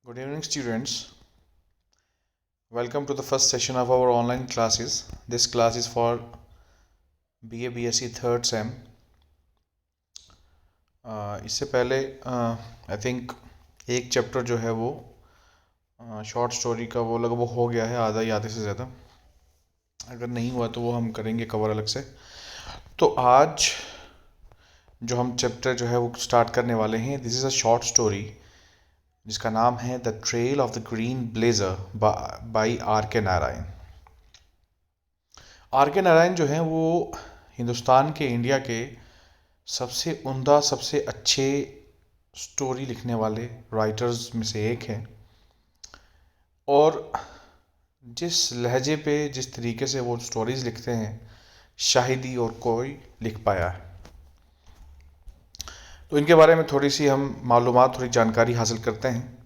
Good evening, students. Welcome to the first session of our online classes. This class is for BA BSc third sem. इससे पहले I think एक chapter जो है वो short story का वो लगभग हो गया है, आधा या आधे से ज़्यादा. अगर नहीं हुआ तो वो हम करेंगे कवर अलग से. तो आज जो हम चैप्टर जो है वो स्टार्ट करने वाले हैं, this is a short story जिसका नाम है the trail of the green blazer by R K Narayan. Are K Narayan जो हैं वो हिंदुस्तान के, इंडिया के सबसे उम्दा, सबसे अच्छे स्टोरी लिखने वाले राइटर्स में से एक हैं. और जिस लहजे पे, जिस तरीके से वो स्टोरीज़ लिखते हैं, शायद ही और कोई लिख पाया है. तो इनके बारे में थोड़ी सी हम मालूमात, थोड़ी जानकारी हासिल करते हैं.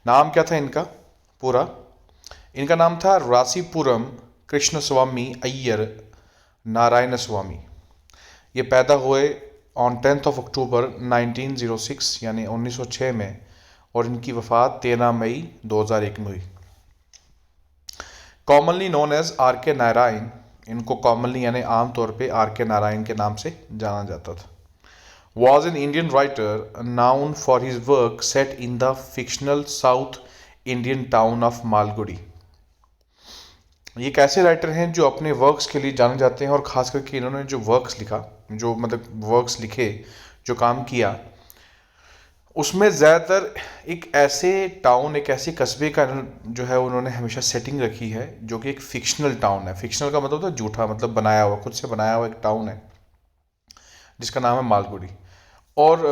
नाम क्या था इनका पूरा? इनका नाम था रासीपुरम कृष्ण स्वामी अय्यर नारायण स्वामी. ये पैदा हुए ऑन 10th of October 1906 यानी 1906 में, और इनकी वफ़ात 13 मई 2001 में हुई. Commonly known as are K Narayan, इनको कॉमनली यानी आम तौर पे आर के नारायण के नाम से जाना जाता था. Was an Indian writer known for his work set in the fictional South Indian town of Malgudi. ये एक ऐसे राइटर हैं जो अपने वर्क्स के लिए जाने जाते हैं, और ख़ास करके इन्होंने जो वर्क्स लिखा, जो मतलब वर्क्स लिखे, जो काम किया, उसमें ज़्यादातर एक ऐसे टाउन, एक ऐसे कस्बे का जो है उन्होंने हमेशा सेटिंग रखी है, जो कि एक फ़िक्शनल टाउन है. फ़िक्शनल का मतलब होता है झूठा, मतलब बनाया हुआ, खुद से बनाया हुआ एक टाउन है जिसका नाम है मालगुडी. और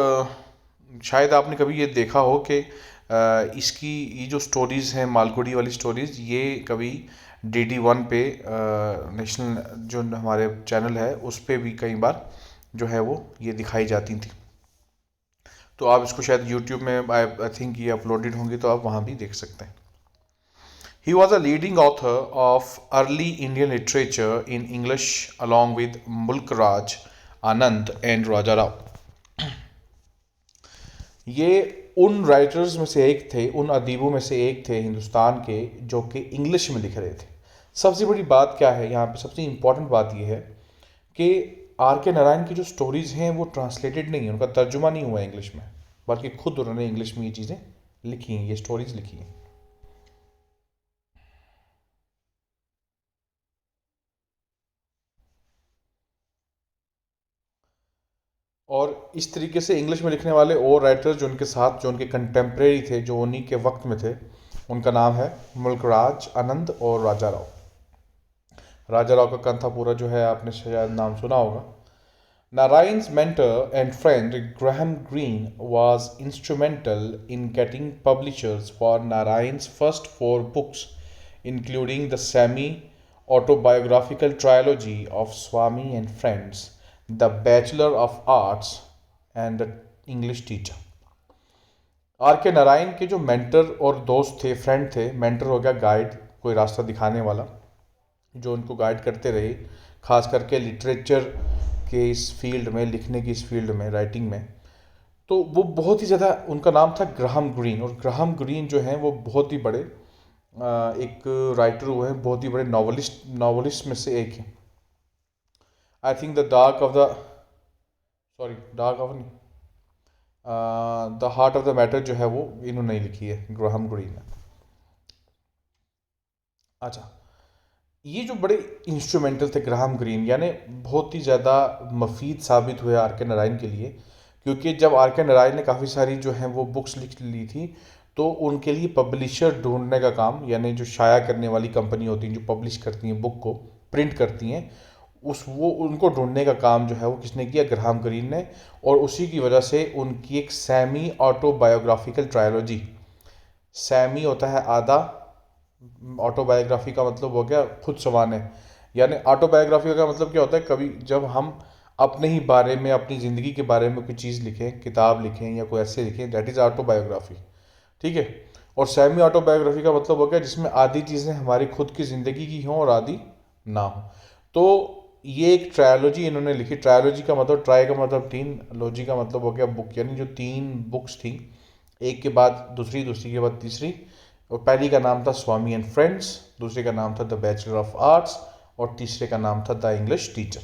शायद आपने कभी ये देखा हो कि इसकी ये जो स्टोरीज़ हैं, मालगुडी वाली स्टोरीज़, ये कभी DD1 पे, नेशनल जो हमारे चैनल है उस पर भी कई बार जो है वो ये दिखाई जाती थी. तो आप इसको शायद यूट्यूब में आई थिंक ये अपलोडेड होंगी, तो आप वहाँ भी देख सकते हैं. He was a leading author of early Indian literature in English along with Mulk Raj, Anand and Raja Rao. ये उन राइटर्स में से एक थे, उन अदीबों में से एक थे हिंदुस्तान के, जो कि इंग्लिश में लिख रहे थे. सबसे बड़ी बात क्या है यहाँ पे, सबसे इम्पॉर्टेंट बात ये है कि आर के नारायण की जो स्टोरीज़ हैं वो ट्रांसलेटेड नहीं है, उनका तर्जुमा नहीं हुआ है इंग्लिश में, बल्कि खुद उन्होंने इंग्लिश में ये चीज़ें लिखी हैं, ये स्टोरीज़ लिखी हैं. और इस तरीके से इंग्लिश में लिखने वाले और राइटर्स जो उनके साथ, जो उनके कंटेम्प्रेरी थे, जो उन्हीं के वक्त में थे, उनका नाम है मुल्क राज, आनंद और राजा राव. राजा राव का कंथा पूरा जो है आपने शायद नाम सुना होगा. Narayan's mentor and friend Graham Greene was instrumental in getting publishers for Narayan's first 4 books, including the semi-autobiographical trilogy of Swami and Friends, The Bachelor of Arts, and The English Teacher. R K Narayan के जो mentor और दोस्त थे, friend थे, mentor हो गया guide, कोई रास्ता दिखाने वाला, जो उनको गाइड करते रहे, खास करके लिटरेचर के इस फील्ड में, लिखने की इस फील्ड में, राइटिंग में. तो वो बहुत ही ज़्यादा, उनका नाम था ग्राहम ग्रीन. और ग्राहम ग्रीन जो हैं वो बहुत ही बड़े एक राइटर हुए हैं, बहुत ही बड़े नॉवलिस्ट में से एक हैं. I think the dark of the, sorry dark of नहीं, the heart of the matter जो है वो इन्होंने नहीं लिखी है, ग्राहम ग्रीन ने. अच्छा, ये जो बड़े इंस्ट्रूमेंटल थे ग्राहम ग्रीन, यानी बहुत ही ज़्यादा मफीद साबित हुए आर के नारायण के लिए, क्योंकि जब आर के नारायण ने काफ़ी सारी जो हैं वो बुक्स लिख ली थी, तो उनके लिए पब्लिशर ढूंढने का काम, यानी जो शाया करने वाली कंपनी होती हैं, जो पब्लिश करती हैं बुक को, प्रिंट करती हैं, वो उनको ढूंढने का काम जो है वो किसने किया? ग्राहम ग्रीन ने. और उसी की वजह से उनकी एक सेमी ऑटोबायोग्राफिकल ट्रायोलॉजी, सेमी होता है आधा, ऑटोबायोग्राफी का मतलब हो गया खुद सवाने, यानी ऑटोबायोग्राफी का मतलब क्या होता है? कभी जब हम अपने ही बारे में, अपनी ज़िंदगी के बारे में कोई चीज़ लिखें, किताब लिखें या कोई ऐसे लिखें, दैट इज़ ऑटोबायोग्राफी. ठीक है. और सेमी ऑटोबायोग्राफी का मतलब हो गया जिसमें आधी चीज़ें हमारी खुद की ज़िंदगी की हों और आधी ना हो. तो ये एक ट्रायोलॉजी इन्होंने लिखी. ट्रायोलॉजी का मतलब, ट्राई का मतलब 3, लॉजी का मतलब हो गया बुक, यानी जो 3 बुक्स थी एक के बाद दूसरी, दूसरी के बाद तीसरी। और पहली का नाम था स्वामी एंड फ्रेंड्स, दूसरे का नाम था द बैचलर ऑफ आर्ट्स, और तीसरे का नाम था द इंग्लिश टीचर।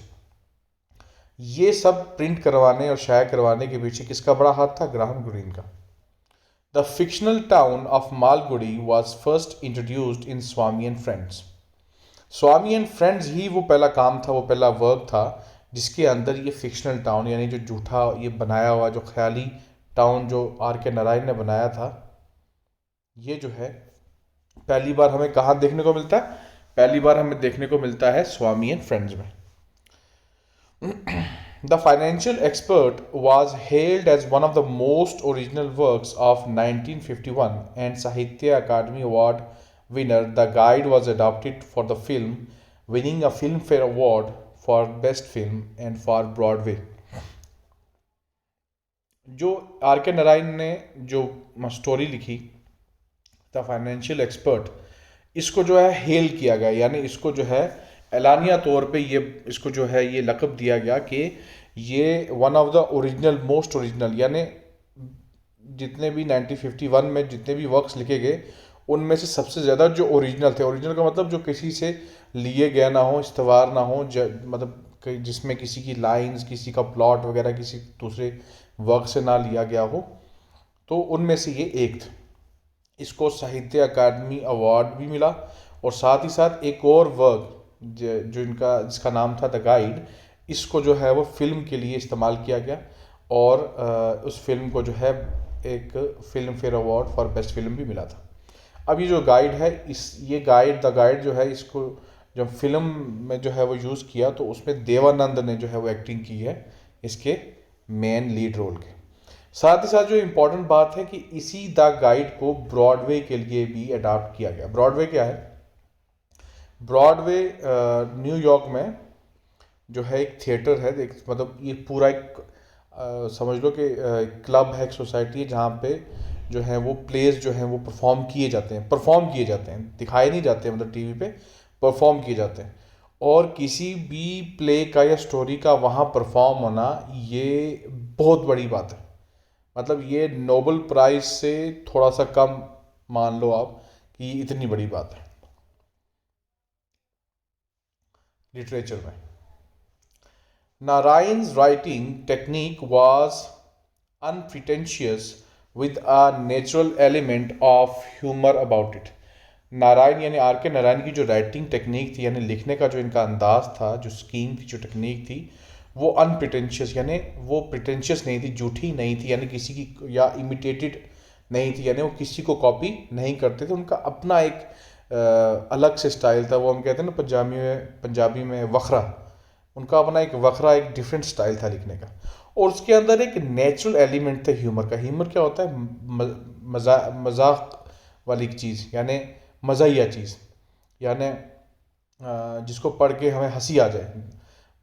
ये सब प्रिंट करवाने और शाया करवाने के पीछे किसका बड़ा हाथ था? ग्राहम ग्रीन का। The fictional town of Malgudi was first introduced in Swami and friends. Swami and friends ही वो पहला काम था, वो पहला वर्क था जिसके अंदर ये फिक्शनल टाउन, यानी जो झूठा ये बनाया हुआ जो ख्याली टाउन जो आर के नारायण ने बनाया था, ये जो है पहली बार हमें कहाँ देखने को मिलता है? पहली बार हमें देखने को मिलता है स्वामी एंड फ्रेंड्स में। The Financial Expert was hailed as one of the most original works of 1951 and Sahitya Akademi Award winner. The Guide was adapted for the film, winning a Filmfare Award for Best Film and for Broadway. जो are K Narayan ने जो story लिखी the financial expert, इसको जो है hello किया गया, यानी इसको जो है एलानिया तौर पे ये इसको जो है ये लक़ब दिया गया कि ये one of the original most original, यानी जितने भी 1951 में जितने भी वर्क्स लिखे गए उनमें से सबसे ज़्यादा जो ओरिजिनल थे, ओरिजिनल का मतलब जो किसी से लिए गया ना हो, इस्तवार ना हो, मतलब जिसमें किसी की लाइंस, किसी का प्लॉट वगैरह किसी दूसरे वर्क से ना लिया गया हो, तो उनमें से ये एक थे। इसको साहित्य अकादमी अवार्ड भी मिला, और साथ ही साथ एक और वर्क जो इनका जिसका नाम था द गाइड, इसको जो है वो फिल्म के लिए इस्तेमाल किया गया, और उस फिल्म को जो है एक film fair award for best film भी मिला था। अब ये जो गाइड है, ये गाइड द गाइड जो है, इसको जब फिल्म में जो है वो यूज़ किया तो उसमें देवानंद ने जो है वो एक्टिंग की है इसके मेन लीड रोल के। साथ ही साथ जो इम्पोर्टेंट बात है कि इसी द गाइड को ब्रॉडवे के लिए भी अडाप्ट किया गया। ब्रॉडवे क्या है? ब्रॉडवे न्यूयॉर्क में जो है एक थिएटर है, मतलब ये पूरा एक समझ लो कि क्लब है, एक सोसाइटी है जहाँ पे जो है वो प्लेस जो हैं वो परफॉर्म किए जाते हैं, दिखाए नहीं जाते, मतलब टीवी पे परफॉर्म किए जाते हैं। और किसी भी प्ले का या स्टोरी का वहाँ परफॉर्म होना ये बहुत बड़ी बात है, मतलब ये नोबेल प्राइज से थोड़ा सा कम मान लो आप कि इतनी बड़ी बात है लिटरेचर में। Narayan's writing technique was unpretentious with a natural element of humor about it. Narayan यानी आर के नारायण की जो राइटिंग टेक्निक थी, यानी लिखने का जो इनका अंदाज था, जो स्कीम थी, जो टेक्निक थी, वो अनप्रिटेंशियस, यानी वो प्रिटेंशियस नहीं थी, झूठी नहीं थी, यानी किसी की या इमिटेटेड नहीं थी, यानी वो किसी को कॉपी नहीं करते थे। उनका अपना एक अलग से स्टाइल था, वो हम कहते हैं ना पंजाबी में वखरा, उनका अपना एक वखरा, एक डिफरेंट स्टाइल था लिखने का। और उसके अंदर एक नेचुरल एलिमेंट था ह्यूमर का। ह्यूमर क्या होता है? मजाक वाली चीज़, यानी मज़ाहिया चीज़, यानी जिसको पढ़ के हमें हंसी आ जाए,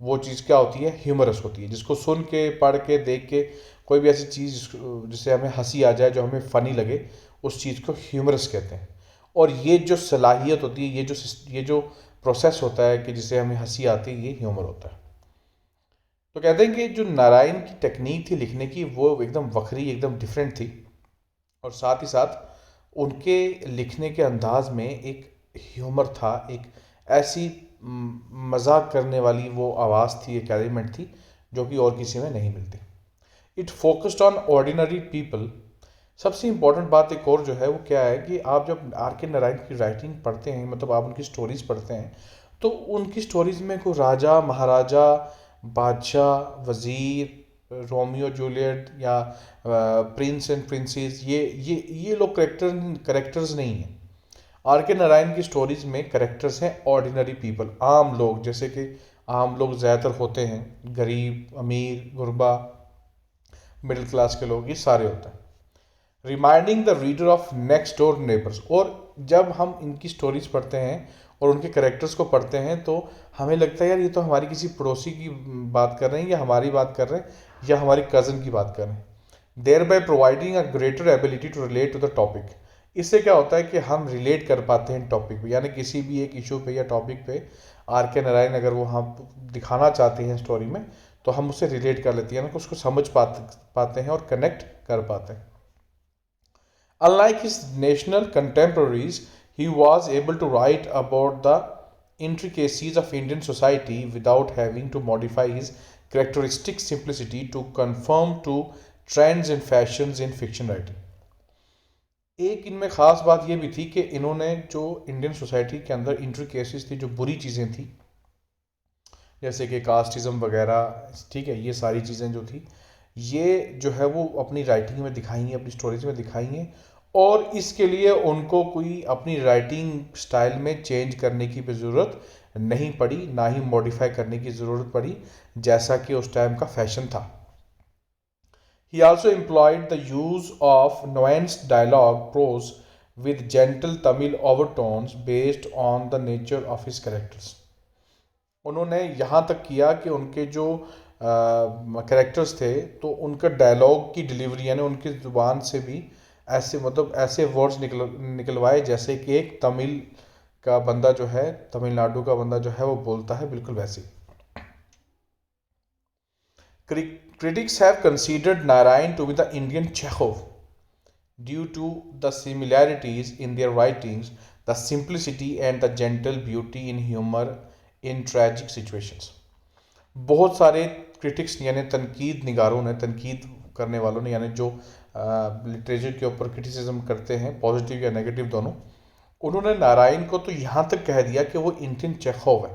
वो चीज़ क्या होती है? ह्यूमरस होती है। जिसको सुन के, पढ़ के, देख के कोई भी ऐसी चीज़ जिससे हमें हंसी आ जाए, जो हमें फ़नी लगे, उस चीज़ को ह्यूमरस कहते हैं। और ये जो सलाहियत होती है, ये जो प्रोसेस होता है कि जिसे हमें हंसी आती है, ये ह्यूमर होता है। तो कहते हैं कि जो नारायण की टेक्निक थी लिखने की, वो एकदम वखरी, एकदम डिफरेंट थी, और साथ ही साथ उनके लिखने के अंदाज में एक ह्यूमर था, एक ऐसी मजाक करने वाली वो आवाज़ थी, एक एलिमेंट थी जो कि और किसी में नहीं मिलती। It focused on ordinary people. सबसे इम्पोर्टेंट बात एक और जो है वो क्या है कि आप जब आर के नारायण की राइटिंग पढ़ते हैं, मतलब आप उनकी स्टोरीज़ पढ़ते हैं, तो उनकी स्टोरीज़ में कोई राजा, महाराजा, बादशाह, वज़ीर, रोमियो जूलियट या प्रिंस एंड प्रिंसेस, ये लोग करेक्टर्स नहीं हैं। आर के नारायण की स्टोरीज़ में करेक्टर्स हैं ऑर्डिनरी पीपल, आम लोग, जैसे कि आम लोग ज़्यादातर होते हैं, गरीब, अमीर, गुरबा, मिडिल क्लास के लोग, ये सारे होते हैं। Reminding the reader of next door neighbours. और जब हम इनकी स्टोरीज पढ़ते हैं और उनके करेक्टर्स को पढ़ते हैं तो हमें लगता है यार ये तो हमारी किसी पड़ोसी की बात कर रहे हैं, या हमारी बात कर रहे हैं, या हमारी कज़न की बात कर रहे हैं। Thereby providing a greater ability to relate to the topic. इससे क्या होता है कि हम रिलेट कर पाते हैं टॉपिक पे, यानी किसी भी एक इशू पे या टॉपिक पे आर के नारायण अगर वो हम दिखाना चाहते हैं स्टोरी में, तो हम उससे रिलेट कर लेते हैं, यानी उसको समझ पाते हैं और कनेक्ट कर पाते हैं। Unlike his national contemporaries, he was able to write about the intricacies of Indian society without having to modify his characteristic simplicity to conform to trends and fashions in fiction writing. एक इनमें ख़ास बात यह भी थी कि इन्होंने जो इंडियन सोसाइटी के अंदर इंट्रिकेसीज थी, जो बुरी चीज़ें थी, जैसे कि कास्टिज़म वगैरह, ठीक है, ये सारी चीज़ें जो थी, ये जो है वो अपनी राइटिंग में दिखाई हैं, अपनी स्टोरीज में दिखाई हैं, और इसके लिए उनको कोई अपनी राइटिंग स्टाइल में चेंज करने की भी ज़रूरत नहीं पड़ी, ना ही मॉडिफाई करने की ज़रूरत पड़ी, जैसा कि उस टाइम का फैशन था. He also employed the use of nuanced dialogue prose with gentle Tamil overtones based on the nature of his characters. उन्होंने यहाँ तक किया कि उनके जो कैरेक्टर्स थे, तो उनका डायलॉग की डिलीवरी यानी उनकी ज़ुबान से भी ऐसे मतलब ऐसे वर्ड्स निकलवाए जैसे कि एक तमिल का बंदा जो है, तमिलनाडु का बंदा जो है वो बोलता है, बिल्कुल वैसे. Critics have considered Narayan to be the Indian Chekhov due to the similarities in their writings, the simplicity and the gentle beauty in humor in tragic situations. बहुत सारे क्रिटिक्स यानी तनकीद निगारों ने, तनकीद करने वालों ने, यानी जो लिटरेचर के ऊपर क्रिटिसिज्म करते हैं, पॉजिटिव या नेगेटिव दोनों, उन्होंने नारायण को तो यहाँ तक कह दिया कि वो इंडियन चेखोव है.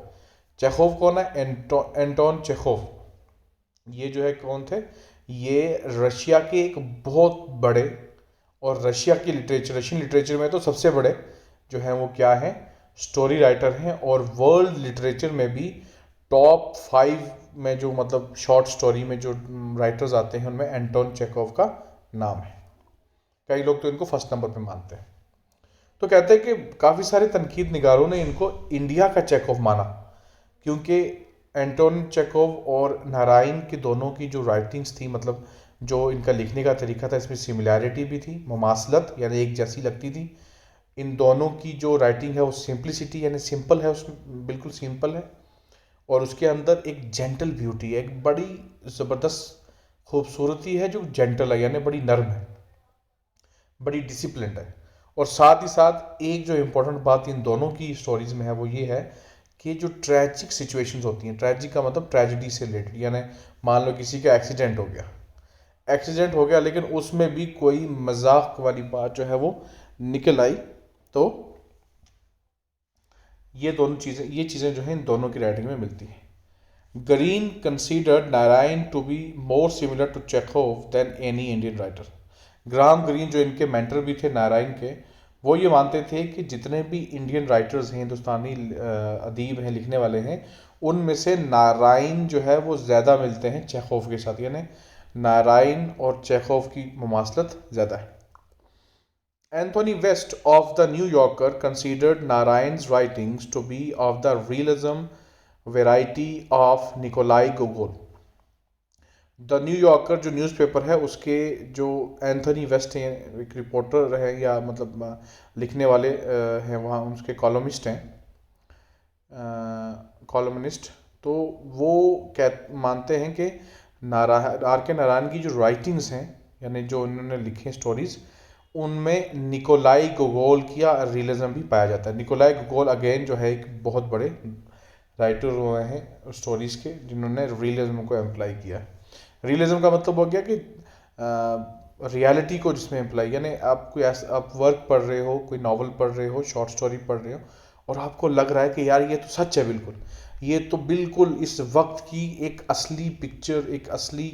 चेखोव कौन है? Anton Chekhov. ये जो है कौन थे? ये रशिया के एक बहुत बड़े, और रशिया की लिटरेचर, रशियन लिटरेचर में तो सबसे बड़े जो हैं वो क्या हैं? स्टोरी राइटर हैं, और वर्ल्ड लिटरेचर में भी टॉप 5 में जो मतलब शॉर्ट स्टोरी में जो राइटर्स आते हैं उनमें एंटोन चेखोव का नाम है. कई लोग तो इनको फर्स्ट नंबर पे मानते हैं. तो कहते हैं कि काफ़ी सारे तनकीद निगारों ने इनको इंडिया का चेखोव माना, क्योंकि एंटोन चेखोव और नारायण की दोनों की जो राइटिंग्स थी, मतलब जो इनका लिखने का तरीका था, इसमें सिमिलैरिटी भी थी, ममासलत यानी एक जैसी लगती थी. इन दोनों की जो राइटिंग है वो सिंप्लिसिटी यानी सिंपल है, उसमें बिल्कुल सिंपल है, और उसके अंदर एक जेंटल ब्यूटी है, एक बड़ी ज़बरदस्त खूबसूरती है जो जेंटल है, यानी बड़ी नर्म है, बड़ी डिसिप्लिन है. और साथ ही साथ एक जो इम्पोर्टेंट बात इन दोनों की स्टोरीज में है वो ये है कि जो ट्रैजिक सिचुएशंस होती हैं, ट्रैजिक का मतलब ट्रेजिडी से रिलेटेड, यानी मान लो किसी का एक्सीडेंट हो गया, लेकिन उसमें भी कोई मजाक वाली बात जो है वो निकल आई, तो ये चीज़ें जो हैं इन दोनों की राइटिंग में मिलती हैं. Greene considered Narayan to be more similar to Chekhov than any Indian writer. Graham Greene जो इनके मेंटर भी थे नारायण के, वो ये मानते थे कि जितने भी इंडियन राइटर्स हैं, हिंदुस्तानी अदीब हैं, लिखने वाले हैं, उनमें से नारायण जो है वो ज़्यादा मिलते हैं चेखोव के साथ, यानी नारायण और चेखोव की मुमासलत ज़्यादा है. Anthony West of the New Yorker considered Narayan's writings to be of the realism variety of Nikolai Gogol. The new yorker जो न्यूज़पेपर है उसके जो एंथनी वेस्ट हैं, एक रिपोर्टर है या मतलब लिखने वाले हैं वहाँ, उसके कॉलमिस्ट हैं, कॉलमनिस्ट. तो वो मानते हैं कि आर के नारायण की जो राइटिंग्स हैं, यानी जो उन्होंने लिखे स्टोरीज, उनमें निकोलाई गोगोल का रियलिज्म भी पाया जाता है. निकोलाई गोगोल अगेन जो है एक बहुत बड़े राइटर हुए हैं स्टोरीज के, जिन्होंने रियलिज्म को एम्प्लाई किया है. रियलिज्म का मतलब हो गया कि रियलिटी को जिसमें एम्प्लाई, यानी आप कोई ऐसा आप वर्क पढ़ रहे हो, कोई नॉवल पढ़ रहे हो, शॉर्ट स्टोरी पढ़ रहे हो, और आपको लग रहा है कि यार ये तो सच है, बिल्कुल ये तो बिल्कुल इस वक्त की एक असली पिक्चर, एक असली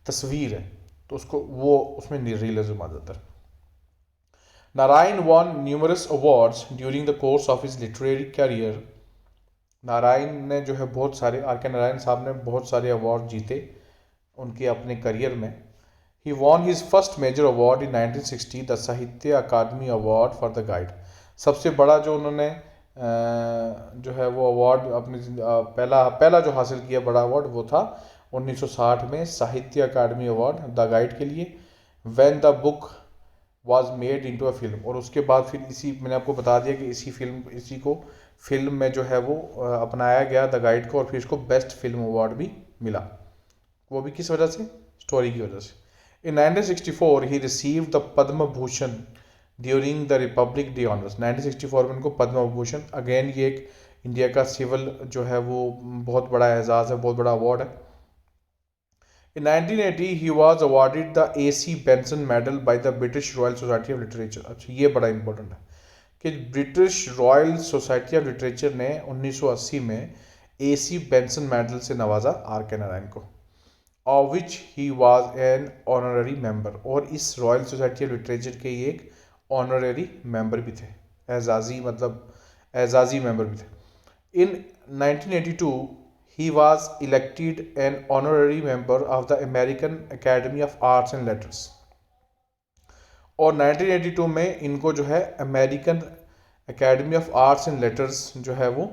तस्वीर है, तो उसको वो उसमें रियलिज्म आ जाता है. Narayan won numerous awards during the course of his literary career. Narayan ने जो है बहुत सारे, आर के नारायण साहब ने बहुत सारे अवार्ड जीते उनके अपने करियर में. He won his first major award in 1960, the साहित्य अकादमी अवार्ड फॉर द गाइड. सबसे बड़ा जो उन्होंने जो है वो अवार्ड अपनी पहला जो हासिल किया बड़ा अवार्ड वो था 1960 में साहित्य अकादमी अवार्ड द गाइड के लिए. When the book was made into a film, और उसके बाद फिर इसी मैंने आपको बता दिया कि इसी को फिल्म में जो है वो अपनाया गया द गाइड को, और फिर इसको बेस्ट फिल्म अवार्ड भी मिला. वो भी किस वजह से? स्टोरी की वजह से. In 1964 he received the Padma Bhushan during the Republic day honours. 1964 में इनको पद्म विभूषण, अगेन ये एक इंडिया का सिविल जो है वो बहुत बड़ा एजाज़ है, बहुत बड़ा अवार्ड है। In 1980 he was awarded the A.C. Benson Medal by the British Royal Society of Literature। अच्छा ये बड़ा इंपॉर्टेंट है कि British royal society of literature ने 1980 में A.C. बेंसन मेडल से नवाजा आर के नारायण को, of which he was an honorary member, और इस रॉयल सोसाइटी ऑफ लिटरेचर के ये एक ऑनररी मेंबर भी थे, एजाजी मतलब एजाजी मेंबर भी थे। In 1982 he was elected an honorary member of the American Academy of Arts and Letters, और 1982 में इनको जो है American academy of arts and letters जो है वो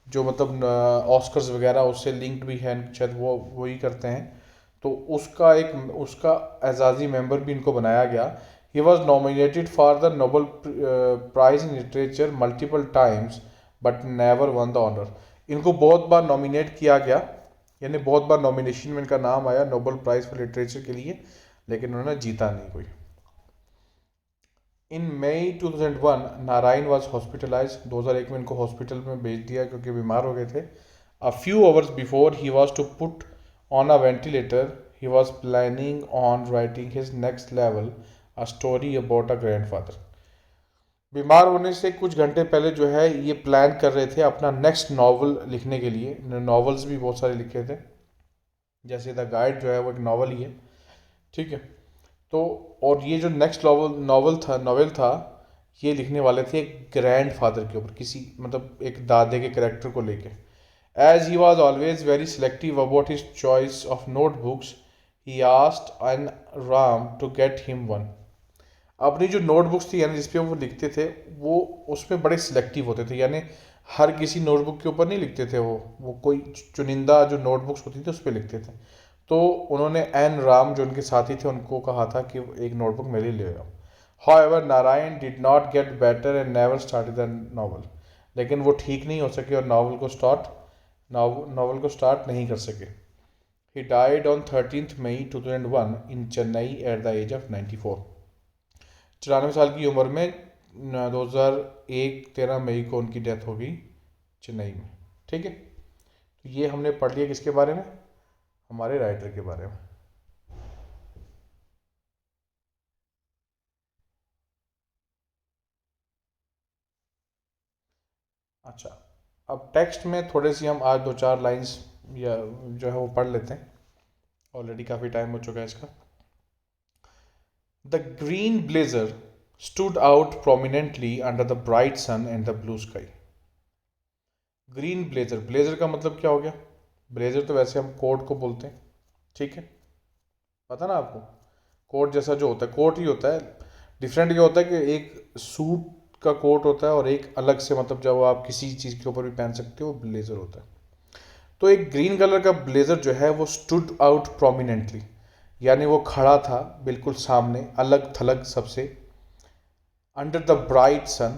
जो मतलब ऑस्कर्स वगैरह उससे लिंक्ड भी है, शायद वो वही करते हैं, तो उसका एजाजी मेंबर भी इनको बनाया गया। He was nominated for the Nobel prize in literature multiple times but never won the honour. इनको बहुत बार नॉमिनेट किया गया, यानी बहुत बार नॉमिनेशन में इनका नाम आया नोबल प्राइज़ फॉर लिटरेचर के लिए, लेकिन उन्होंने जीता नहीं कोई। इन मई 2001 नारायण वॉज हॉस्पिटलाइज। 2001 में इनको हॉस्पिटल में भेज दिया क्योंकि बीमार हो गए थे। A few hours before he was to put on a ventilator he was planning on writing his next level a story about a grandfather. बीमार होने से कुछ घंटे पहले जो है ये प्लान कर रहे थे अपना नेक्स्ट नावल लिखने के लिए। नॉवेल्स भी बहुत सारे लिखे थे, जैसे द गाइड जो है वो एक नावल ही है, ठीक है। तो और ये जो नेक्स्ट नावल था ये लिखने वाले थे एक ग्रैंड फादर के ऊपर, किसी मतलब एक दादे के करेक्टर को लेके। As he was always very selective about his choice of notebooks he asked N Ram to get him one. अपनी जो नोटबुक्स थी यानी जिस पे वो लिखते थे वो उसमें बड़े सिलेक्टिव होते थे, यानी हर किसी नोटबुक के ऊपर नहीं लिखते थे, वो कोई चुनिंदा जो नोटबुक्स होती थी उस पर लिखते थे। तो उन्होंने एन राम जो उनके साथी थे उनको कहा था कि एक नोटबुक मेरे लिए ले आओ। However Narayan did not get better and never started the novel. लेकिन वो ठीक नहीं हो सके और नावल को स्टार्ट नहीं कर सके। He died on 13 May 2001 in Chennai at the age of 94। 94 साल की उम्र में 2001 13 मई को उनकी डेथ हो गई चेन्नई में, ठीक है। तो ये हमने पढ़ लिया किसके बारे में, हमारे राइटर के बारे में। अच्छा, अब टेक्स्ट में थोड़े सी हम आज 2-4 लाइंस या जो है वो पढ़ लेते हैं, ऑलरेडी काफ़ी टाइम हो चुका है इसका। The green blazer stood out prominently under the bright sun and the blue sky। Green blazer, blazer का मतलब क्या हो गया? ब्लेजर तो वैसे हम कोट को बोलते हैं, ठीक है, पता ना आपको। कोट जैसा जो होता है कोट ही होता है, डिफरेंट क्या होता है कि एक सूट का कोट होता है और एक अलग से मतलब जब आप किसी चीज़ के ऊपर भी पहन सकते हो वो ब्लेजर होता है। तो एक ग्रीन कलर का ब्लेजर जो है वो स्टूड आउट प्रोमिनेंटली, यानी वो खड़ा था बिल्कुल सामने अलग थलग सबसे, अंडर द ब्राइट सन,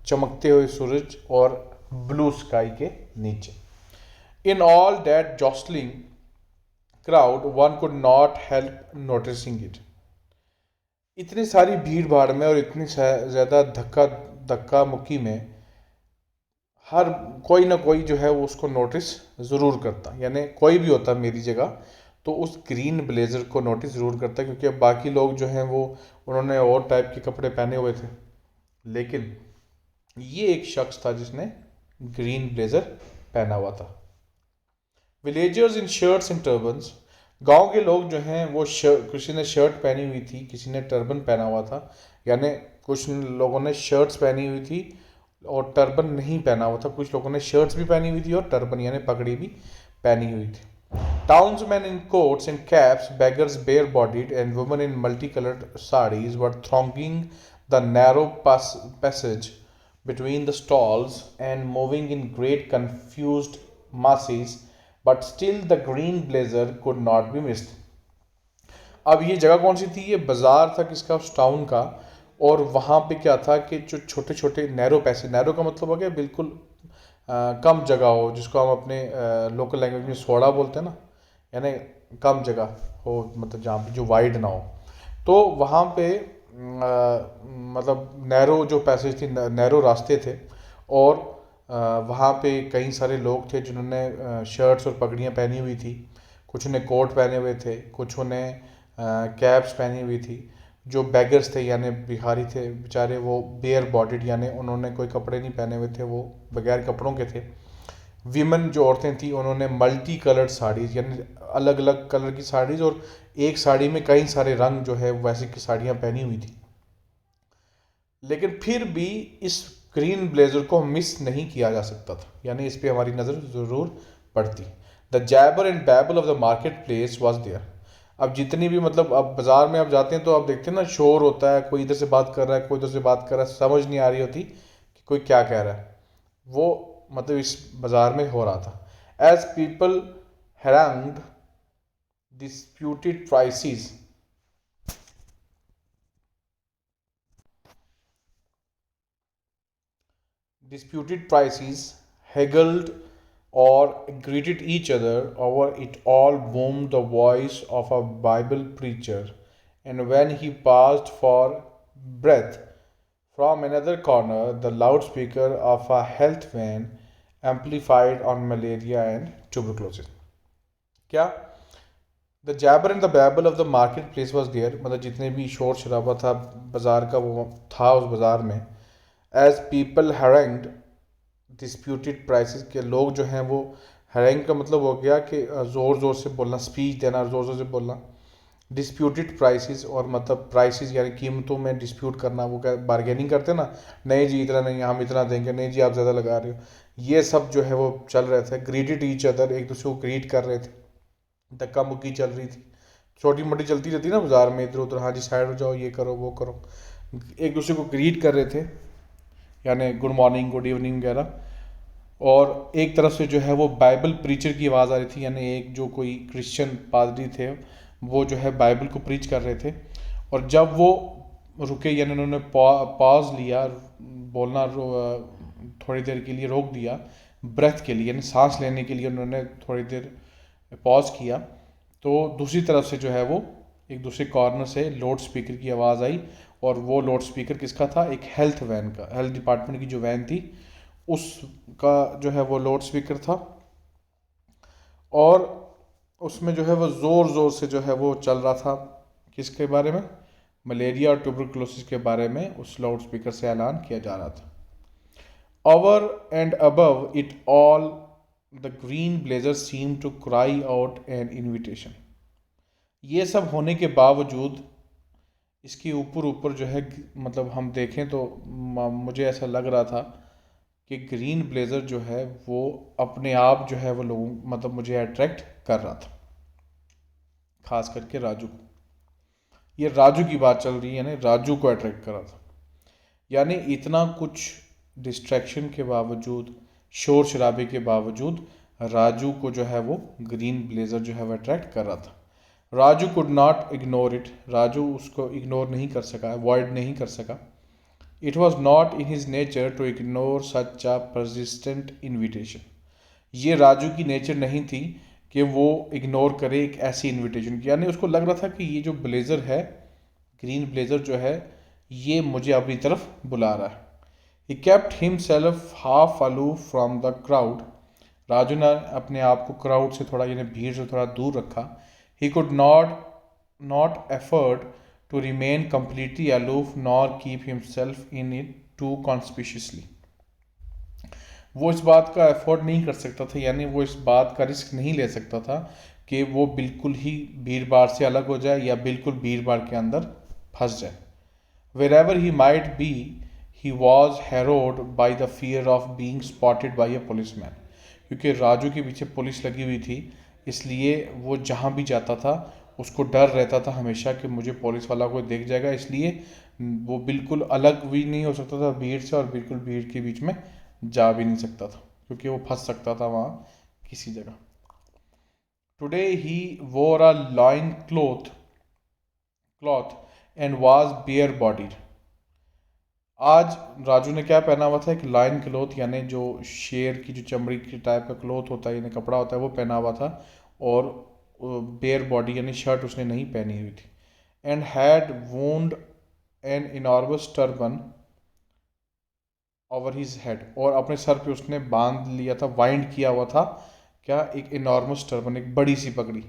चमकते हुए सूरज और ब्लू स्काई के नीचे। In all that jostling crowd one could not help noticing it. इतनी सारी भीड़ भाड़ में और इतनी ज़्यादा धक्का मुक्की में हर कोई ना कोई जो है वो उसको नोटिस ज़रूर करता, यानी कोई भी होता मेरी जगह तो उस ग्रीन ब्लेज़र को नोटिस ज़रूर करता, क्योंकि अब बाकी लोग जो हैं वो उन्होंने और टाइप के कपड़े पहने हुए थे, लेकिन ये एक शख्स था जिसने ग्रीन ब्लेज़र पहना हुआ था। Villagers in shirts and turbans, गांव के लोग जो हैं वो किसी ने शर्ट पहनी हुई थी, किसी ने टर्बन पहना हुआ था, यानी कुछ लोगों ने शर्ट्स पहनी हुई थी और टर्बन नहीं पहना हुआ था, कुछ लोगों ने शर्ट्स भी पहनी हुई थी और टर्बन यानी पगड़ी भी पहनी हुई थी। Townsmen in coats and caps, beggars bare-bodied, and women in multicolored sarees were thronging the narrow passage between the stalls and moving in great confused masses, but still the green blazer could not be missed। अब ये जगह कौन सी थी? ये बाज़ार था किसका? उस टाउन का। और वहाँ पे क्या था कि जो छोटे छोटे नैरो पैसेज, नैरो का मतलब हो गया बिल्कुल कम जगह हो, जिसको हम अपने लोकल लैंग्वेज में सोड़ा बोलते हैं ना, यानी कम जगह हो, मतलब जहाँ पे जो वाइड ना हो। तो वहाँ पे मतलब नैरो जो पैसेज थी, नैरो रास्ते थे, और वहाँ पे कई सारे लोग थे जिन्होंने शर्ट्स और पगड़ियाँ पहनी हुई थी, कुछ ने कोट पहने हुए थे, कुछ ने कैप्स पहनी हुई थी। जो बेगर्स थे यानी भिखारी थे बेचारे, वो बेयर बॉडीड यानी उन्होंने कोई कपड़े नहीं पहने हुए थे, वो बगैर कपड़ों के थे। विमेन जो औरतें थी उन्होंने मल्टी कलर्ड साड़ीज़ यानी अलग अलग कलर की साड़ीज़, और एक साड़ी में कई सारे रंग जो है वैसे की साड़ियाँ पहनी हुई थी। लेकिन फिर भी इस ग्रीन ब्लेजर को मिस नहीं किया जा सकता था, यानी इस पे हमारी नज़र ज़रूर पड़ती। The jabber and babble of the market place was there. अब जितनी भी मतलब अब बाज़ार में आप जाते हैं तो आप देखते हैं ना, शोर होता है, कोई इधर से बात कर रहा है, कोई उधर से बात कर रहा है, समझ नहीं आ रही होती कि कोई क्या कह रहा है। वो मतलब इस बाज़ार में हो रहा था। As people harangued disputed prices, haggled or greeted each other. Over it all boomed the voice of a Bible preacher, and when he paused for breath from another corner, the loudspeaker of a health van amplified on malaria and tuberculosis. क्या the jabber and the babble of the market place was there, मतलब जितने भी शोर शराबा था बाजार का वो था उस बाजार में। एज पीपल हैरेंग्ड डिस्प्यूटेड प्राइसेस, के लोग जो हैं वो, हैरेंग का मतलब हो गया कि ज़ोर ज़ोर से बोलना, स्पीच देना, ज़ोर ज़ोर से बोलना। डिस्प्यूटेड प्राइसेस और मतलब प्राइसेस यानी कीमतों में डिस्प्यूट करना, वो क्या बार्गेनिंग करते हैं ना, नहीं जी इतना नहीं, हम इतना देंगे, नहीं जी आप ज़्यादा लगा रहे हो, ये सब जो है वो चल रहे थे। ग्रीटेड ईच अदर, एक दूसरे को ग्रीट कर रहे थे। धक्का मुक्की चल रही थी, छोटी मोटी चलती रहती ना बाजार में, इधर उधर, हाँ जी साइड हो जाओ, ये करो वो करो, एक दूसरे को ग्रीट कर रहे थे, यानी गुड मॉर्निंग गुड इवनिंग वगैरह। और एक तरफ से जो है वो बाइबल प्रीचर की आवाज़ आ रही थी, यानी एक जो कोई क्रिश्चियन पादरी थे वो जो है बाइबल को प्रीच कर रहे थे। और जब वो रुके, यानी उन्होंने पॉज लिया, बोलना थोड़ी देर के लिए रोक दिया, ब्रेथ के लिए यानी सांस लेने के लिए उन्होंने थोड़ी देर पॉज किया, तो दूसरी तरफ से जो है वो एक दूसरे कॉर्नर से लाउड स्पीकर की आवाज़ आई। और वो लाउड स्पीकर किसका था? एक हेल्थ वैन का, हेल्थ डिपार्टमेंट की जो वैन थी उसका जो है वो लाउड स्पीकर था। और उसमें जो है वो ज़ोर ज़ोर से जो है वो चल रहा था, किसके बारे में? मलेरिया और ट्यूबरकुलोसिस के बारे में उस लाउड स्पीकर से ऐलान किया जा रहा था। Over and above it all, the green blazer seemed to cry out an invitation. ये सब होने के बावजूद इसके ऊपर ऊपर जो है, मतलब हम देखें तो मुझे ऐसा लग रहा था कि ग्रीन ब्लेज़र जो है वो अपने आप जो है वो लोगों, मतलब मुझे अट्रैक्ट कर रहा था, खास करके राजू को। ये राजू की बात चल रही है, यानी राजू को अट्रैक्ट कर रहा था। यानी इतना कुछ डिस्ट्रैक्शन के बावजूद, शोर शराबे के बावजूद, राजू को जो है वो ग्रीन ब्लेज़र जो है वो अट्रैक्ट कर रहा था। Raju could not ignore it, Raju उसको इग्नोर नहीं कर सका, अवॉइड नहीं कर सका। It was not in his nature to ignore such a persistent invitation. ये राजू की नेचर नहीं थी कि वो इग्नोर करे एक ऐसी इन्विटेशन की, यानी उसको लग रहा था कि ये जो ब्लेज़र है, ग्रीन ब्लेज़र जो है, ये मुझे अपनी तरफ बुला रहा है। He kept himself half aloof from the crowd. Raju ने अपने आप को क्राउड से थोड़ा, यानी भीड़ से थोड़ा दूर रखा। He could not afford to remain completely aloof nor keep himself in it too conspicuously. वो इस बात का एफोर्ड नहीं कर सकता था, यानी वो इस बात का रिस्क नहीं ले सकता था कि वो बिल्कुल ही भीड़ भाड़ से अलग हो जाए या बिल्कुल भीड़ भाड़ के अंदर फंस जाए। Wherever he might be, he was harrowed by the fear of being spotted by a policeman. क्योंकि राजू के पीछे पुलिस लगी हुई थी, इसलिए वो जहाँ भी जाता था उसको डर रहता था हमेशा कि मुझे पुलिस वाला कोई देख जाएगा, इसलिए वो बिल्कुल अलग भी नहीं हो सकता था भीड़ से, और बिल्कुल भीड़ के बीच में जा भी नहीं सकता था क्योंकि वो फंस सकता था वहाँ किसी जगह। Today he wore a loin cloth and was bare bodied. आज राजू ने क्या पहना हुआ था? एक लाइन क्लोथ, यानी जो शेर की जो चमड़ी की टाइप का क्लोथ होता है, यानी कपड़ा होता है, वो पहना हुआ था। और बेयर बॉडी यानी शर्ट उसने नहीं पहनी हुई थी। And had wound an enormous turban over his head, और अपने सर पे उसने बांध लिया था, वाइंड किया हुआ था क्या, एक इनॉर्मस टर्बन, एक बड़ी सी पगड़ी,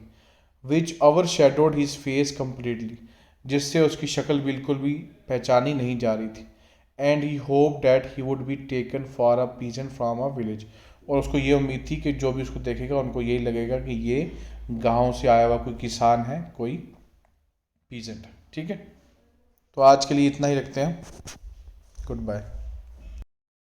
विच over shadowed his face completely, जिससे उसकी शक्ल बिल्कुल भी पहचानी नहीं जा रही थी। And he hope that he would be taken for a pigeon from a village, और उसको ये उम्मीद थी कि जो भी उसको देखेगा उनको यही लगेगा कि ये गाँव से आया हुआ कोई किसान है, कोई पीजेंट है। ठीक है, तो आज के लिए इतना ही रखते हैं। Good bye.